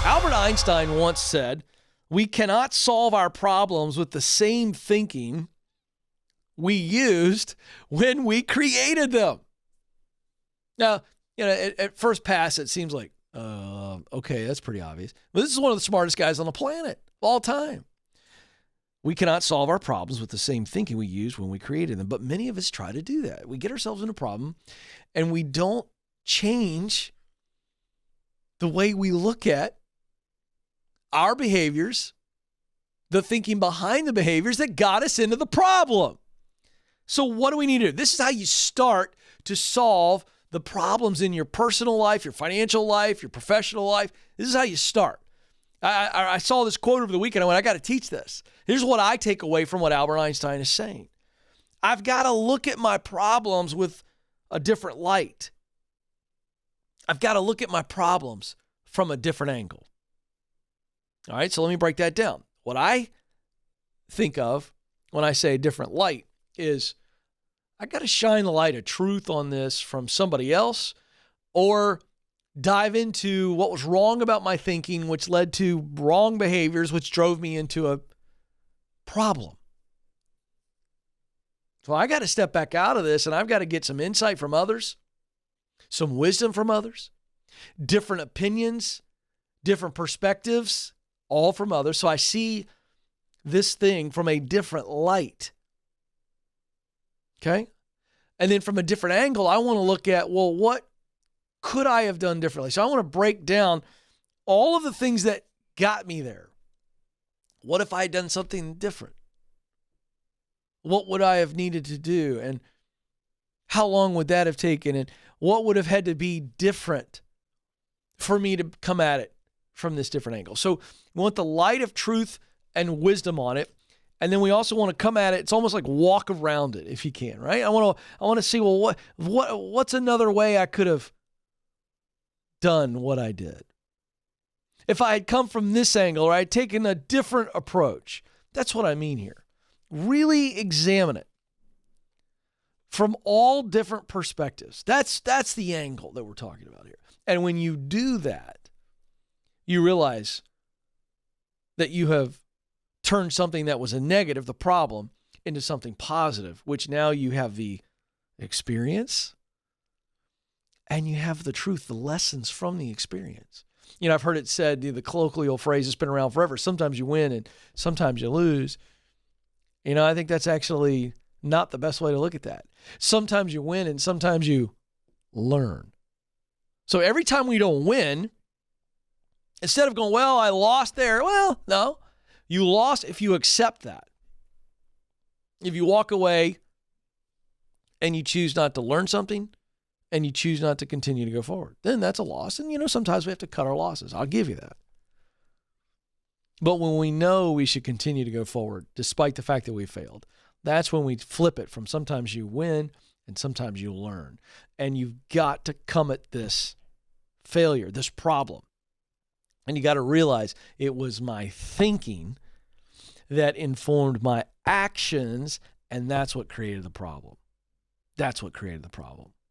Albert Einstein once said, we cannot solve our problems with the same thinking we used when we created them. Now, at first pass, it seems like, okay, that's pretty obvious. But this is one of the smartest guys on the planet of all time. We cannot solve our problems with the same thinking we used when we created them. But many of us try to do that. We get ourselves in a problem and we don't change the way we look at our behaviors, the thinking behind the behaviors that got us into the problem. So what do we need to do? This is how you start to solve the problems in your personal life, your financial life, your professional life. This is how you start. I saw this quote over the weekend. I went, I got to teach this. Here's what I take away from what Albert Einstein is saying. I've got to look at my problems with a different light. I've got to look at my problems from a different angle. All right, so let me break that down. What I think of when I say a different light is I got to shine the light of truth on this from somebody else, or dive into what was wrong about my thinking, which led to wrong behaviors, which drove me into a problem. So I got to step back out of this, and I've got to get some insight from others, some wisdom from others, different opinions, different perspectives, all from others. So I see this thing from a different light. Okay? And then from a different angle, I want to look at, well, what could I have done differently? So I want to break down all of the things that got me there. What if I had done something different? What would I have needed to do? And how long would that have taken? And what would have had to be different for me to come at it from this different angle? So we want the light of truth and wisdom on it. And then we also want to come at it. It's almost like walk around it if you can, right? I want to see, well, what's another way I could have done what I did? If I had come from this angle, or I had taken a different approach. That's what I mean here. Really examine it from all different perspectives. That's the angle that we're talking about here. And when you do that, you realize that you have turned something that was a negative, the problem, into something positive, which now you have the experience and you have the truth, the lessons from the experience. You know, I've heard it said, the colloquial phrase that's been around forever, sometimes you win and sometimes you lose. You know, I think that's actually not the best way to look at that. Sometimes you win and sometimes you learn. So every time we don't win, instead of going, well, I lost there. Well, no, you lost if you accept that. If you walk away and you choose not to learn something and you choose not to continue to go forward, then that's a loss. And, you know, sometimes we have to cut our losses. I'll give you that. But when we know we should continue to go forward, despite the fact that we failed, that's when we flip it from sometimes you win and sometimes you learn. And you've got to come at this failure, this problem. And you got to realize it was my thinking that informed my actions, and that's what created the problem. That's what created the problem.